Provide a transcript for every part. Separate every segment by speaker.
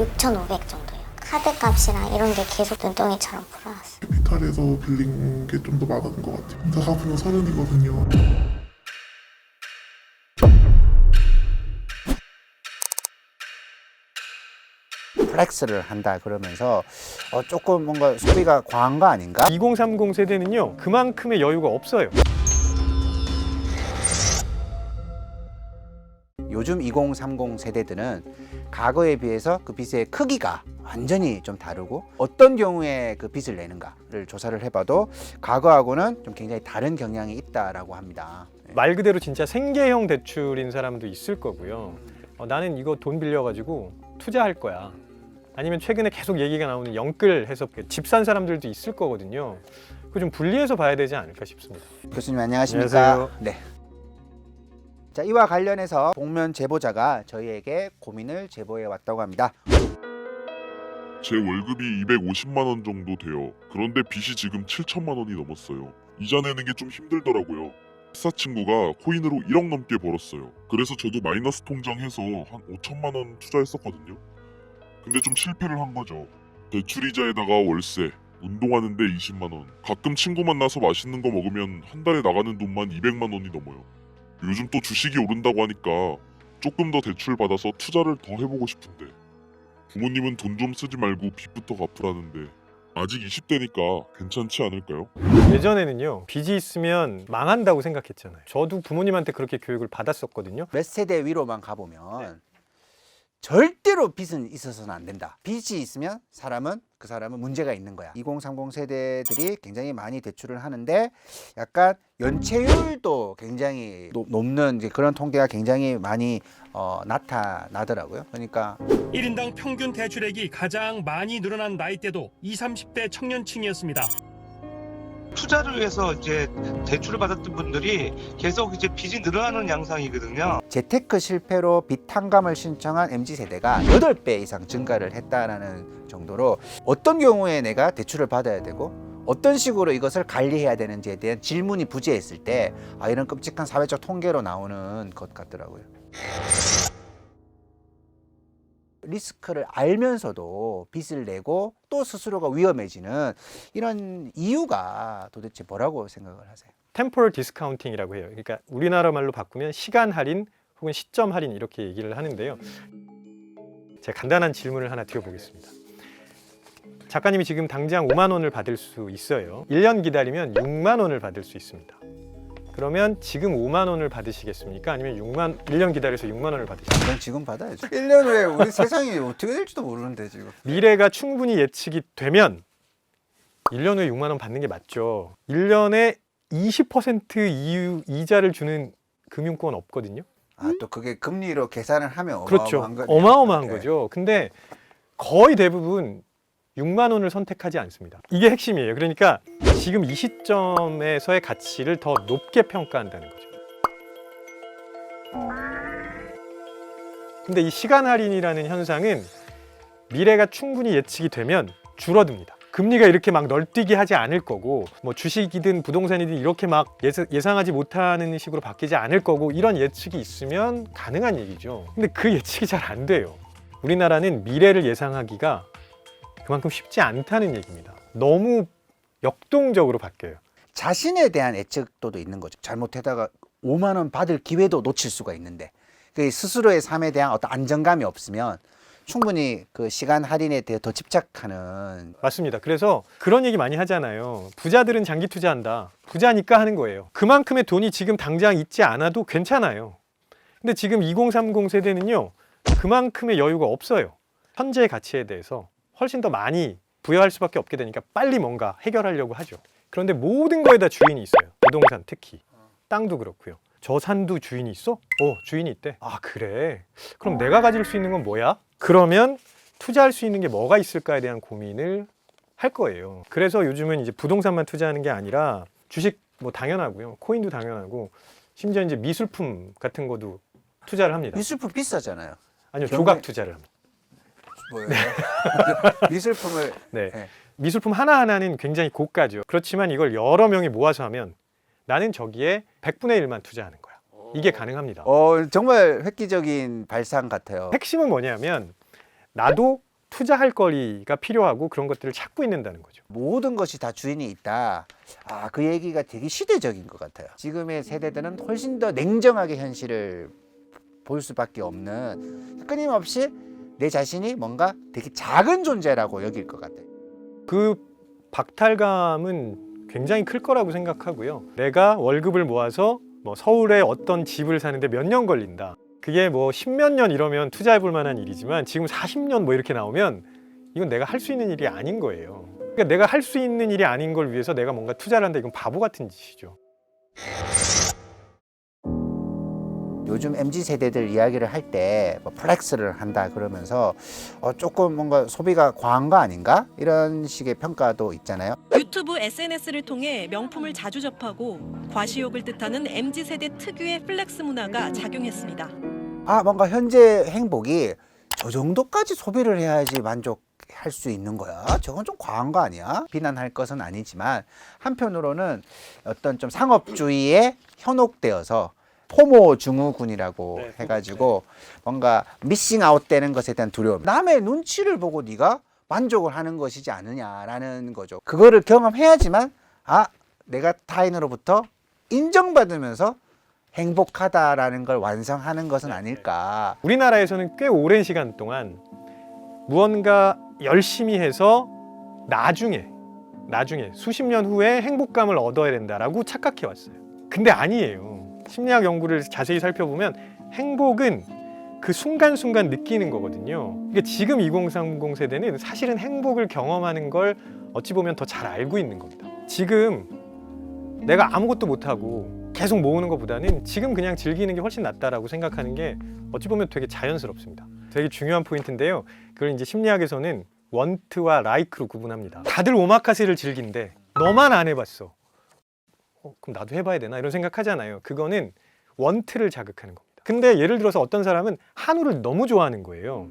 Speaker 1: 6,500 정도요. 카드 값이랑 이런 게 계속 눈덩이처럼 불어났어요.
Speaker 2: 캐피탈에서 빌린 게 좀 더 많은 것 같아요. 다 갚으면 30이거든요.
Speaker 3: 플렉스를 한다 그러면서 조금 뭔가 소비가 과한 거 아닌가?
Speaker 4: 2030 세대는요, 그만큼의 여유가 없어요.
Speaker 3: 요즘 2030 세대들은 과거에 비해서 그 빚의 크기가 완전히 좀 다르고 어떤 경우에 그 빚을 내는가를 조사를 해봐도 과거하고는 좀 굉장히 다른 경향이 있다라고 합니다.
Speaker 4: 말 그대로 진짜 생계형 대출인 사람도 있을 거고요. 나는 이거 돈 빌려가지고 투자할 거야. 아니면 최근에 계속 얘기가 나오는 영끌해서 집 산 사람들도 있을 거거든요. 그거 좀 분리해서 봐야 되지 않을까 싶습니다.
Speaker 3: 교수님 안녕하십니까?
Speaker 4: 안녕하세요.
Speaker 3: 네. 자, 이와 관련해서 복면 제보자가 저희에게 고민을 제보해 왔다고 합니다.
Speaker 2: 제 월급이 250만 원 정도 돼요. 그런데 빚이 지금 7천만 원이 넘었어요. 이자 내는 게 좀 힘들더라고요. 회사 친구가 코인으로 1억 넘게 벌었어요. 그래서 저도 마이너스 통장해서 한 5천만 원 투자했었거든요. 근데 좀 실패를 한 거죠. 대출이자에다가 월세, 운동하는데 20만 원. 가끔 친구 만나서 맛있는 거 먹으면 한 달에 나가는 돈만 200만 원이 넘어요. 요즘 또 주식이 오른다고 하니까 조금 더 대출 받아서 투자를 더 해보고 싶은데 부모님은 돈 좀 쓰지 말고 빚부터 갚으라는데 아직 20대니까 괜찮지 않을까요?
Speaker 4: 예전에는요, 빚이 있으면 망한다고 생각했잖아요. 저도 부모님한테 그렇게 교육을 받았었거든요.
Speaker 3: 몇 세대 위로만 가보면 절대로 빚은 있어서는 안 된다. 빚이 있으면 그 사람은 문제가 있는 거야. 2030 세대들이 굉장히 많이 대출을 하는데 약간 연체율도 굉장히 높는 이제 그런 통계가 굉장히 많이 나타나더라고요. 그러니까
Speaker 5: 1인당 평균 대출액이 가장 많이 늘어난 나이대도 20, 30대 청년층이었습니다.
Speaker 6: 투자를 위해서 이제 대출을 받았던 분들이 계속 이제 빚이 늘어나는 양상이거든요.
Speaker 3: 재테크 실패로 빚 탕감을 신청한 MZ세대가 8배 이상 증가를 했다라는 정도로 어떤 경우에 내가 대출을 받아야 되고 어떤 식으로 이것을 관리해야 되는지에 대한 질문이 부재했을 때 이런 끔찍한 사회적 통계로 나오는 것 같더라고요. 리스크를 알면서도 빚을 내고 또 스스로가 위험해지는 이런 이유가 도대체 뭐라고 생각을 하세요?
Speaker 4: 템포럴 디스카운팅이라고 해요. 그러니까 우리나라 말로 바꾸면 시간 할인 혹은 시점 할인 이렇게 얘기를 하는데요. 제가 간단한 질문을 하나 드려보겠습니다. 작가님이 지금 당장 5만 원을 받을 수 있어요. 1년 기다리면 6만 원을 받을 수 있습니다. 그러면 지금 5만 원을 받으시겠습니까? 아니면 1년 기다려서 6만 원을 받으시겠습니까?
Speaker 3: 그럼 지금 받아야죠. 1년 후에 우리 세상이 어떻게 될지도 모르는데 지금.
Speaker 4: 미래가 충분히 예측이 되면 1년 후에 6만 원 받는 게 맞죠. 1년에 20% 이자를 주는 금융권 없거든요.
Speaker 3: 또 그게 금리로 계산을 하면
Speaker 4: 그렇죠.
Speaker 3: 어마어마한 거죠.
Speaker 4: 어마어마한
Speaker 3: 네.
Speaker 4: 거죠. 근데 거의 대부분 6만 원을 선택하지 않습니다. 이게 핵심이에요. 그러니까 지금 이 시점에서의 가치를 더 높게 평가한다는 거죠. 근데 이 시간 할인이라는 현상은 미래가 충분히 예측이 되면 줄어듭니다. 금리가 이렇게 막 널뛰게 하지 않을 거고 뭐 주식이든 부동산이든 이렇게 막 예상하지 못하는 식으로 바뀌지 않을 거고 이런 예측이 있으면 가능한 얘기죠. 근데 그 예측이 잘 안 돼요. 우리나라는 미래를 예상하기가 그만큼 쉽지 않다는 얘기입니다. 너무 역동적으로 바뀌어요.
Speaker 3: 자신에 대한 애측도도 있는 거죠. 잘못하다가 5만 원 받을 기회도 놓칠 수가 있는데 그 스스로의 삶에 대한 어떤 안정감이 없으면 충분히 그 시간 할인에 대해 더 집착하는.
Speaker 4: 맞습니다. 그래서 그런 얘기 많이 하잖아요. 부자들은 장기 투자한다. 부자니까 하는 거예요. 그만큼의 돈이 지금 당장 있지 않아도 괜찮아요. 근데 지금 2030 세대는요, 그만큼의 여유가 없어요. 현재의 가치에 대해서 훨씬 더 많이 부여할 수밖에 없게 되니까 빨리 뭔가 해결하려고 하죠. 그런데 모든 거에 다 주인이 있어요. 부동산 특히. 땅도 그렇고요. 저 산도 주인이 있어? 주인이 있대. 아, 그래. 그럼 내가 가질 수 있는 건 뭐야? 그러면 투자할 수 있는 게 뭐가 있을까에 대한 고민을 할 거예요. 그래서 요즘은 이제 부동산만 투자하는 게 아니라 주식 뭐 당연하고요. 코인도 당연하고 심지어 이제 미술품 같은 것도 투자를 합니다.
Speaker 3: 미술품 비싸잖아요.
Speaker 4: 아니요,
Speaker 3: 경매-
Speaker 4: 조각 투자를 합니다.
Speaker 3: 뭐예요? 미술품을
Speaker 4: 네.
Speaker 3: 네.
Speaker 4: 미술품 하나하나는 굉장히 고가죠. 그렇지만 이걸 여러 명이 모아서 하면 나는 저기에 100분의 1만 투자하는 거야. 이게 가능합니다.
Speaker 3: 정말 획기적인 발상 같아요.
Speaker 4: 핵심은 뭐냐면 나도 투자할 거리가 필요하고 그런 것들을 찾고 있는다는 거죠.
Speaker 3: 모든 것이 다 주인이 있다. 그 얘기가 되게 시대적인 것 같아요. 지금의 세대들은 훨씬 더 냉정하게 현실을 볼 수밖에 없는, 끊임없이 내 자신이 뭔가 되게 작은 존재라고 여길 것 같아요.
Speaker 4: 그 박탈감은 굉장히 클 거라고 생각하고요. 내가 월급을 모아서 뭐 서울에 어떤 집을 사는데 몇 년 걸린다. 그게 뭐 십몇 년 이러면 투자해 볼 만한 일이지만 지금 40년 뭐 이렇게 나오면 이건 내가 할 수 있는 일이 아닌 거예요. 그러니까 내가 할 수 있는 일이 아닌 걸 위해서 내가 뭔가 투자를 한다, 이건 바보 같은 짓이죠.
Speaker 3: 요즘 MZ세대들 이야기를 할 때 뭐 플렉스를 한다 그러면서 조금 뭔가 소비가 과한 거 아닌가? 이런 식의 평가도 있잖아요.
Speaker 7: 유튜브 SNS를 통해 명품을 자주 접하고 과시욕을 뜻하는 MZ세대 특유의 플렉스 문화가 작용했습니다.
Speaker 3: 뭔가 현재 행복이 저 정도까지 소비를 해야지 만족할 수 있는 거야. 저건 좀 과한 거 아니야? 비난할 것은 아니지만 한편으로는 어떤 좀 상업주의에 현혹되어서 포모 증후군이라고 해가지고 뭔가 미싱 아웃 되는 것에 대한 두려움, 남의 눈치를 보고 네가 만족을 하는 것이지 않느냐라는 거죠. 그거를 경험해야지만 내가 타인으로부터 인정받으면서 행복하다라는 걸 완성하는 것은 아닐까.
Speaker 4: 우리나라에서는 꽤 오랜 시간 동안 무언가 열심히 해서 나중에 수십 년 후에 행복감을 얻어야 된다라고 착각해 왔어요. 근데 아니에요. 심리학 연구를 자세히 살펴보면 행복은 그 순간순간 느끼는 거거든요. 그러니까 지금 2030 세대는 사실은 행복을 경험하는 걸 어찌 보면 더 잘 알고 있는 겁니다. 지금 내가 아무것도 못하고 계속 모으는 것보다는 지금 그냥 즐기는 게 훨씬 낫다라고 생각하는 게 어찌 보면 되게 자연스럽습니다. 되게 중요한 포인트인데요. 그걸 이제 심리학에서는 원트와 라이크로 구분합니다. 다들 오마카세를 즐긴대. 너만 안 해봤어. 그럼 나도 해봐야 되나? 이런 생각하잖아요. 그거는 원트를 자극하는 겁니다. 근데 예를 들어서 어떤 사람은 한우를 너무 좋아하는 거예요.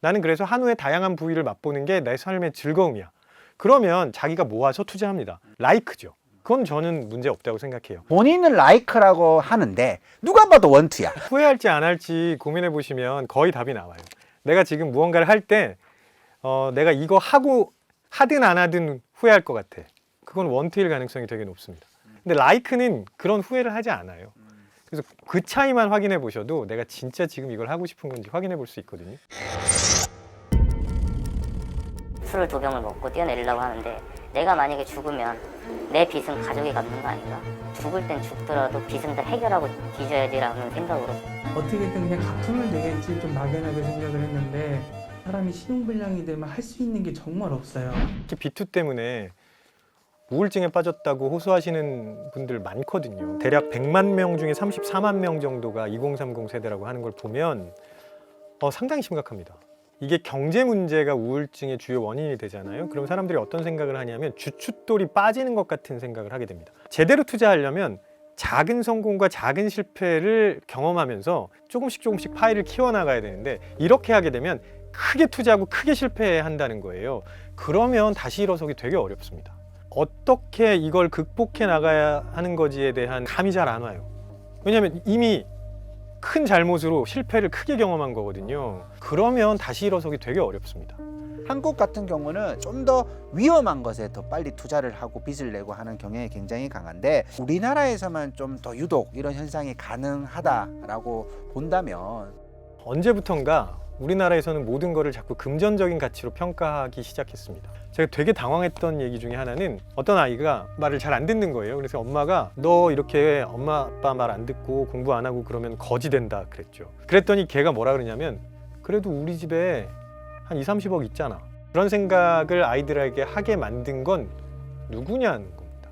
Speaker 4: 나는 그래서 한우의 다양한 부위를 맛보는 게 내 삶의 즐거움이야. 그러면 자기가 모아서 투자합니다. 라이크죠. 그건 저는 문제 없다고 생각해요.
Speaker 3: 본인은 라이크라고 하는데 누가 봐도 원트야.
Speaker 4: 후회할지 안 할지 고민해 보시면 거의 답이 나와요. 내가 지금 무언가를 할 때 내가 이거 하고 하든 안 하든 후회할 것 같아. 그건 원트일 가능성이 되게 높습니다. 근데 라이크는 그런 후회를 하지 않아요. 그래서 그 차이만 확인해 보셔도 내가 진짜 지금 이걸 하고 싶은 건지 확인해 볼 수 있거든요.
Speaker 8: 술을 2병을 먹고 뛰어내리려고 하는데 내가 만약에 죽으면 내 빚은 가족이 갚는 거 아닌가? 죽을 땐 죽더라도 빚은 다 해결하고 뒤져야지라는 생각으로
Speaker 9: 어떻게든 그냥 갚으면 되겠지 좀 막연하게 생각을 했는데 사람이 신용불량이 되면 할 수 있는 게 정말 없어요.
Speaker 4: 특히 비투 때문에 우울증에 빠졌다고 호소하시는 분들 많거든요. 대략 100만 명 중에 34만 명 정도가 2030 세대라고 하는 걸 보면 상당히 심각합니다. 이게 경제 문제가 우울증의 주요 원인이 되잖아요. 그럼 사람들이 어떤 생각을 하냐면 주춧돌이 빠지는 것 같은 생각을 하게 됩니다. 제대로 투자하려면 작은 성공과 작은 실패를 경험하면서 조금씩 파일을 키워나가야 되는데 이렇게 하게 되면 크게 투자하고 크게 실패한다는 거예요. 그러면 다시 일어서기 되게 어렵습니다. 어떻게 이걸 극복해 나가야 하는 거지에 대한 감이 잘 안 와요. 왜냐하면 이미 큰 잘못으로 실패를 크게 경험한 거거든요. 그러면 다시 일어서기 되게 어렵습니다.
Speaker 3: 한국 같은 경우는 좀 더 위험한 것에 더 빨리 투자를 하고 빚을 내고 하는 경향이 굉장히 강한데 우리나라에서만 좀 더 유독 이런 현상이 가능하다라고 본다면
Speaker 4: 언제부턴가 우리나라에서는 모든 거를 자꾸 금전적인 가치로 평가하기 시작했습니다. 제가 되게 당황했던 얘기 중에 하나는 어떤 아이가 말을 잘 안 듣는 거예요. 그래서 엄마가 너 이렇게 엄마 아빠 말 안 듣고 공부 안 하고 그러면 거지 된다 그랬죠. 그랬더니 걔가 뭐라 그러냐면 그래도 우리 집에 한 20-30억 있잖아. 그런 생각을 아이들에게 하게 만든 건 누구냐는 겁니다.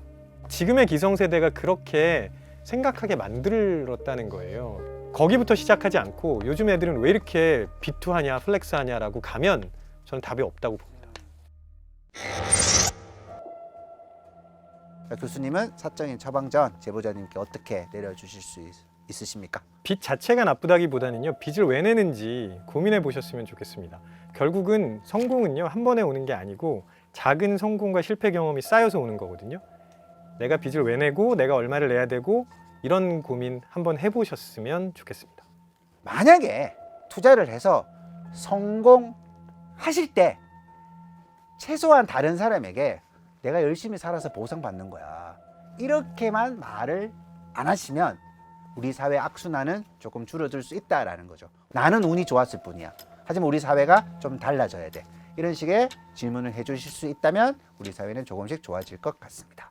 Speaker 4: 지금의 기성세대가 그렇게 생각하게 만들었다는 거예요. 거기부터 시작하지 않고 요즘 애들은 왜 이렇게 비투하냐 플렉스하냐라고 가면 저는 답이 없다고 봅니다.
Speaker 3: 교수님은 사적인 처방 전 제보자님께 어떻게 내려주실 수 있으십니까?
Speaker 4: 빚 자체가 나쁘다기보다는요, 빚을 왜 내는지 고민해 보셨으면 좋겠습니다. 결국은 성공은요, 한 번에 오는 게 아니고 작은 성공과 실패 경험이 쌓여서 오는 거거든요. 내가 빚을 왜 내고 내가 얼마를 내야 되고 이런 고민 한번 해보셨으면 좋겠습니다.
Speaker 3: 만약에 투자를 해서 성공하면 하실 때 최소한 다른 사람에게 내가 열심히 살아서 보상받는 거야, 이렇게만 말을 안 하시면 우리 사회 악순환은 조금 줄어들 수 있다라는 거죠. 나는 운이 좋았을 뿐이야. 하지만 우리 사회가 좀 달라져야 돼. 이런 식의 질문을 해주실 수 있다면 우리 사회는 조금씩 좋아질 것 같습니다.